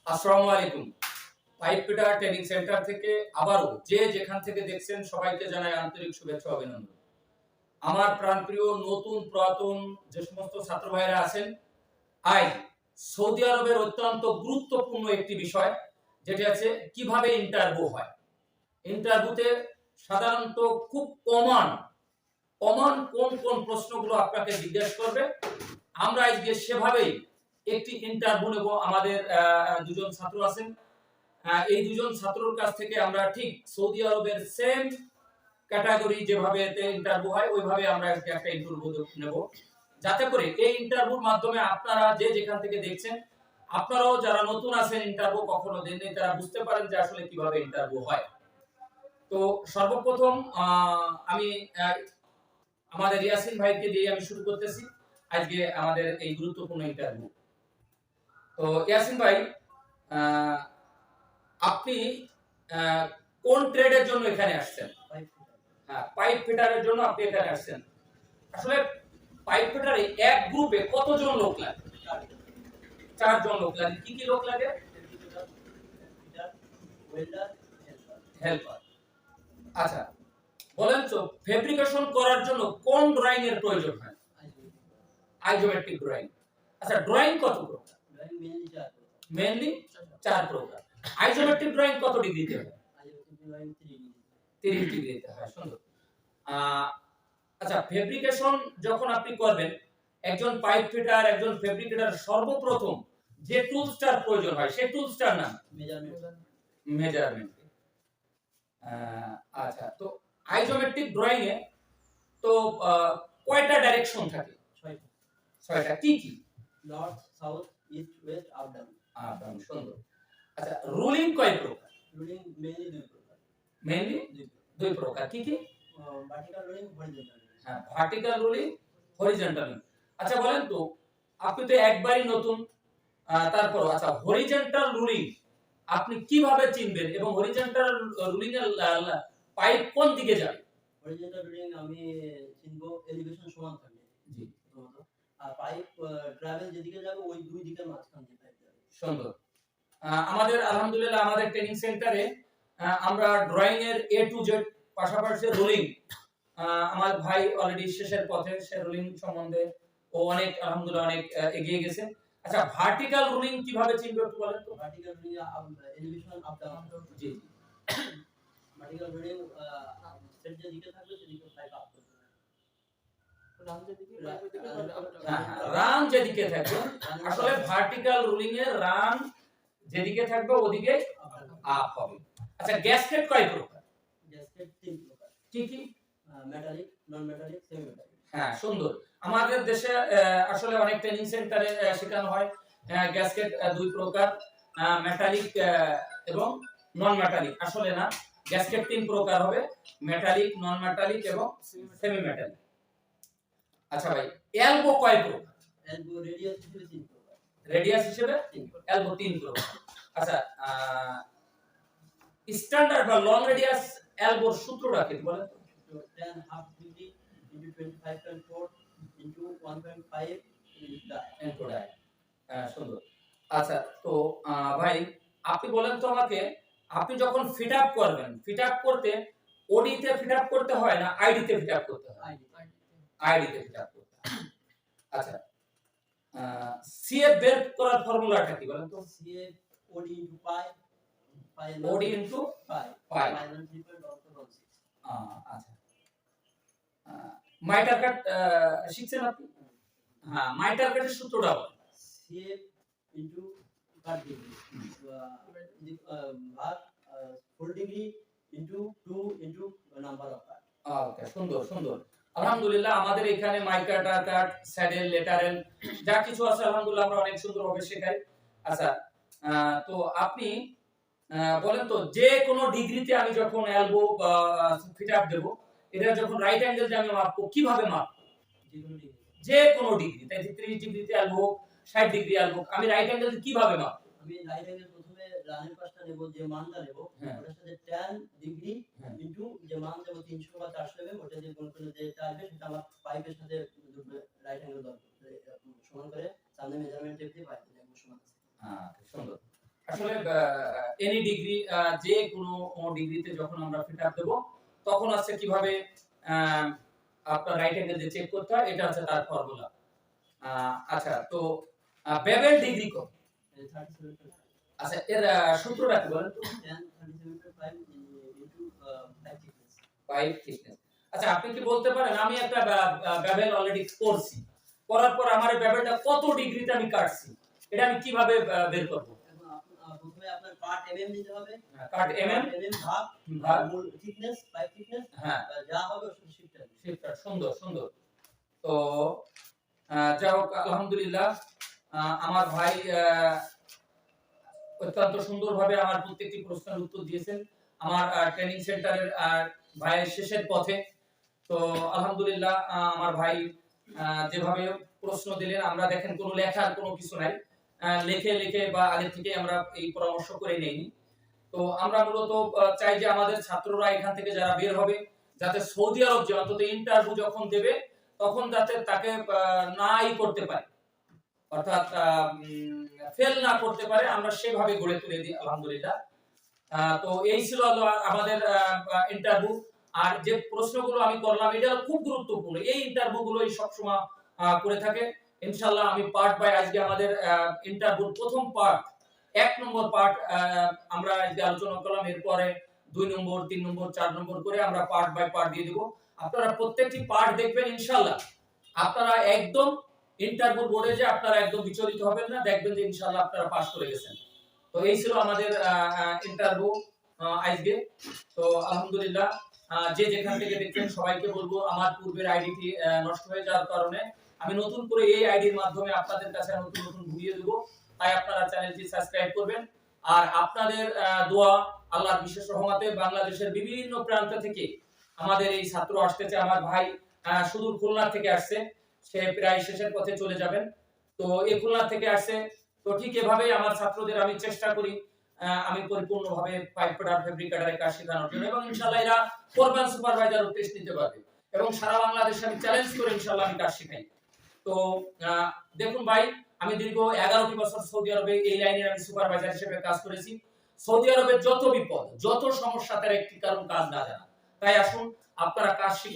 আসসালামু আলাইকুম। Pipe fitter training centre থেকে আবারও যে যেখান থেকে দেখছেন সবাইকে জানাই আন্তরিক শুভেচ্ছা ও অভিনন্দন। আমার প্রাণপ্রিয় নতুন পুরাতন যে সমস্ত ছাত্র ভাইরা আছেন, আজ সৌদি আরবের অত্যন্ত গুরুত্বপূর্ণ একটি বিষয় যেটা আছে কিভাবে ইন্টারভিউ হয়। ইন্টারভিউতে সাধারণত খুব কমন কোন কোন প্রশ্নগুলো আপনাকে জিজ্ঞেস করবে, আমরা আজকে সেভাবেই একটি ইন্টারভিউ নেব। আমাদের দুজন ছাত্র আছেন, এই দুজন ছাত্রর কাছ থেকে আমরা ঠিক সৌদি আরবের সেম ক্যাটাগরি যেভাবে ইন্টারভিউ হয় ওইভাবে আমরা একটা ইন্টারভিউ নেব, যাতে করে এই ইন্টারভিউর মাধ্যমে আপনারা যে যেখান থেকে দেখছেন, আপনারাও যারা নতুন আছেন ইন্টারভিউ কখনো দেননি তারা বুঝতে পারেন যে আসলে কিভাবে ইন্টারভিউ হয়। তো সর্বপ্রথম আমি আমাদের ইয়াসিন ভাইকে দিয়ে আমি শুরু করতেছি আজকে আমাদের এই গুরুত্বপূর্ণ ইন্টারভিউ। তো ইয়াসিন ভাই, আপনি কোন ট্রেডের জন্য এখানে আসছেন? পাইপ ফিটারের জন্য আপনি এখানে আসছেন। আসলে পাইপ ফিটারে এক গ্রুপে কতজন লোক লাগে? 4 জন লোক লাগে। কি কি লোক লাগে? হেল্পার। আচ্ছা, বলেন তো ফেব্রিকেশন করার জন্য কোন ড্রয়িং এর প্রয়োজন হয়? আইজোমেট্রিক ড্রয়িং। আচ্ছা, ড্রয়িং কত প্রকার? মেইনলি 4 প্রকার। আইজোমেট্রিক ড্রয়িং কত ডিগ্রিতে হয়? 30 ডিগ্রিতে হয়। সুন্দর। আচ্ছা, ফেব্রিকেশন যখন আপনি করবেন, একজন পাইপ ফিটার, একজন ফেব্রিকেটর সর্বপ্রথম যে টুলসটার প্রয়োজন হয় সেই টুলসটার নাম মেজারমেন্ট। আচ্ছা, তো আইজোমেট্রিক ড্রয়িং এ তো কয়টা ডাইরেকশন থাকে? 6টা। কি কি? North, south, east, West, up down. সুন্দর। আচ্ছা, রুলিং কয় প্রকার? রুলিং মেইনলি 2 প্রকার। মেইনলি 2 প্রকার। কি কি? Vertical ruling, horizontal ruling. হ্যাঁ, ভার্টিক্যাল রুলিং, হরিজন্টাল রুলিং। আচ্ছা, বলেন তো আপনি তো একবারই নতুন, তারপর আচ্ছা হরিজন্টাল রুলিং আপনি কিভাবে চিনবেন এবং হরিজন্টাল রুলিং এর পাইপ কোন দিকে যাবে? হরিজন্টাল রুলিং আমি চিনবো এলিভেশন সমান থাকবে। জি। আর পাইপ ট্রাভেল যেদিকে যাবে ওই দুই দিকের মাঝখান দিয়ে পাইপ যাবে। সুন্দর। আমাদের আলহামদুলিল্লাহ আমাদের ট্রেনিং সেন্টারে আমরা ড্রয়িং এর এ টু জেড পাশাপাশি রুলিং, আমার ভাই অলরেডি শেষের পথে, সে রুলিং সম্বন্ধে ও অনেক আলহামদুলিল্লাহ অনেক এগিয়ে গেছে। আচ্ছা, ভার্টিক্যাল রুলিং কিভাবে চিনবে একটু বলেন তো? Vertical ruling elevation up down. জি। ভার্টিক্যাল রুলিং সেট যেদিকে থাকবে সেদিকে পাইপ আপ করবে। রান যেদিকে থাকবে, আসলে ভার্টিক্যাল রুলিং এর রান যেদিকে থাকবে ওদিকে আপ হবে। আচ্ছা, গ্যাসকেট কয় প্রকার? গ্যাসকেট 3 প্রকার। কি কি? মেটালিক, নন মেটালিক, সেমি মেটালিক। হ্যাঁ, সুন্দর। আমাদের দেশে আসলে অনেক ট্রেনিং সেন্টারে শেখানো হয় গ্যাসকেট 2 প্রকার, মেটালিক এবং নন মেটালিক। আসলে না, গ্যাসকেট 3 প্রকার হবে, মেটালিক, নন মেটালিক এবং সেমি মেটালিক। আচ্ছা ভাই, এলবো কয় প্রকার? এলবো রেডিয়াস হিসেবে 3 প্রকার। রেডিয়াস হিসেবে এলবো 3 প্রকার। আচ্ছা, স্ট্যান্ডার্ড বা লং রেডিয়াস এলবোর সূত্রটা কি বলেন তো? 10 half degree into 25.4 into 1.5 into die. সুন্দর। আচ্ছা, তো ভাই আপনি বলেন তো আমাকে, আপনি যখন ফিট আপ করবেন, ফিট আপ করতে ওডি তে ফিট আপ করতে হয় না আইডি তে ফিট আপ করতে হয়? আইডি তে ফিট আপ করতে হয়। আচ্ছা, সিএফ বের করার ফর্মুলাটা কি বলেন তো? সিএফ ওডি ইনটু পাই, ওডি ইনটু পাই। আচ্ছা, মাইটার কাট শিখছেন আপনি? হ্যাঁ, মাইটার কাটের সূত্রটা বলেন। সিএফ ইনটু কাট ডিগ্রি ভাগ 4 degree into 2 into number of cut. Okay, সুন্দর সুন্দর। আলহামদুলিল্লাহ আমাদের এখানে মাইকাটা কাট, স্যাডেল, লেটারেল যা কিছু আছে আলহামদুলিল্লাহ আমরা অনেক সুন্দরভাবে শেখাই। আচ্ছা, তো আপনি বলেন তো যে কোনো ডিগ্রিতে আমি যখন এলবো ফিট আপ দেব, এটা যখন রাইট অ্যাঙ্গেল যে আমি মাপবো কিভাবে মাপবো? যে কোনো ডিগ্রি, তাই 30 ডিগ্রিতে এলবো, 60 ডিগ্রি এলবো, আমি রাইট অ্যাঙ্গেল কিভাবে মাপবো? আমি রাইট অ্যাঙ্গেল প্রথমে রানের পাশটা নেব, যে মানটা নেব ওটার সাথে tan ডিগ্রি ইনটু যে মান দেব 300 বা 400 এমএম, ওটা যে কোন কোন যেটা আসবে সেটা আমার পাইপের সাথে রাইট অ্যাঙ্গেল ধরব, সমান করে সামনে মেজারমেন্ট টেপ দিয়ে পাইপ দেব সমান আছে। সুন্দর। আসলে এনি ডিগ্রি, যে কোনো ডিগ্রিতে যখন আমরা ফিট আপ দেব তখন আছে কিভাবে আহ, আপনার রাইট অ্যাঙ্গেল যে চেক করতে হয়, এটা হচ্ছে তার ফর্মুলা। আচ্ছা, তো বেভেল ডিগ্রি কত? 37.5 আচ্ছা, এর সূত্রটা কি বলেন তো? 37.5 into 5 thickness। 5 থিকনেস। আচ্ছা, আপনি কি বলতে পারেন আমি একটা বেভেল অলরেডি করছি, করার পর আমার এই বেভেলটা কত ডিগ্রিতে আমি কাটছি, এটা আমি কিভাবে বের করব? এখন প্রথমে আপনার পার্ট এমএম দিতে হবে, কাট এমএম ভাগ ভাগ মূল থিকনেস 5 থিকনেস, হ্যাঁ, যা হবে ওটা শিফট হবে। শিফটার। সুন্দর সুন্দর। তো যাই হোক, আলহামদুলিল্লাহ, আমার ভাই অত্যন্ত সুন্দরভাবে আমার প্রত্যেকটি প্রশ্নের উত্তর দিয়েছেন আমার ট্রেনিং সেন্টারের ভাইয়ের শেষের পথে। তো আলহামদুলিল্লাহ, আমার ভাই যেভাবে প্রশ্ন দিলেন, আমরা দেখেন কোনো লেখার কোনো কিছু নাই, লিখে লিখে বা আগে থেকে আমরা এই পরামর্শ করে নেইনি। তো আমরা মূলত চাই যে আমাদের ছাত্ররা এখান থেকে যারা বের হবে, যাতে সৌদি আরব যে অন্তত ইন্টারভিউ যখন দেবে তখন যাতে তাকে নাই করতে পারে, অর্থাৎ ফেল না করতে পারে, আমরা সেভাবে গড়ে তুলে দিই আলহামদুলিল্লাহ। তো এই ছিল আমাদের ইন্টারভিউ। আর যে প্রশ্নগুলো আমি করলাম এটা খুব গুরুত্বপূর্ণ, এই ইন্টারভিউ গুলোই সবসময় করে থাকে। ইনশাআল্লাহ আমি পার্ট বাই, আজকে আমাদের ইন্টারভিউর প্রথম পার্ট 1 নম্বর পার্ট আমরা আজকে আলোচনা করলাম, এরপরে 2 নম্বর 3 নম্বর 4 নম্বর করে আমরা পার্ট বাই পার্ট দিয়ে দেব। আপনারা প্রত্যেকটি পার্ট দেখবেন, ইনশাআল্লাহ আপনারা একদম ইন্টারভিউ বোর্ডে যে আপনারা একদম বিচলিত হবেন না, দেখবেন যে ইনশাআল্লাহ আপনারা পাস করে গেছেন। তো এই ছিল আমাদের ইন্টারভিউ আজকে। তো আলহামদুলিল্লাহ, যে যেখান থেকে দেখছেন সবাইকে বলবো, আমার পূর্বের আইডিটি নষ্ট হয়ে যাওয়ার কারণে আমি নতুন করে এই আইডির মাধ্যমে আপনাদের কাছে নতুন নতুন ভিডিও দেব, তাই আপনারা চ্যানেলটি সাবস্ক্রাইব করবেন। আর আপনাদের দোয়া, আল্লাহর বিশেষ রহমতে বাংলাদেশের বিভিন্ন প্রান্ত থেকে আমাদের এই ছাত্র আসতেছে। আমার ভাই সুদূর খুলনা থেকে আসছে, সে প্রায় শেষের পথে চলে যাবেন। তো এই খুলনা থেকে আসছে। তো ঠিক এভাবেই আমার ছাত্রদের আমি চেষ্টা করি আমি পরিপূর্ণভাবে পাইপ ফিটার, ফেব্রিকেটরের কাজ শেখানোর জন্য, এবং ইনশাআল্লাহ এরা ফোরম্যান সুপারভাইজার টেস্ট নিতে পারবে, এবং সারা বাংলাদেশে আমি চ্যালেঞ্জ করে ইনশাআল্লাহ আমি কাজ শেখাই। তো দেখুন ভাই, আমি দীর্ঘ 11টি বছর সৌদি আরবে এই লাইনে আমি সুপারভাইজার হিসেবে কাজ করেছি। সৌদি আরবের যত বিপদ, যত সমস্যা, তার একটি কারণ কাজ না জানা। তাই আসুন আপনারা কাজ শিখুন।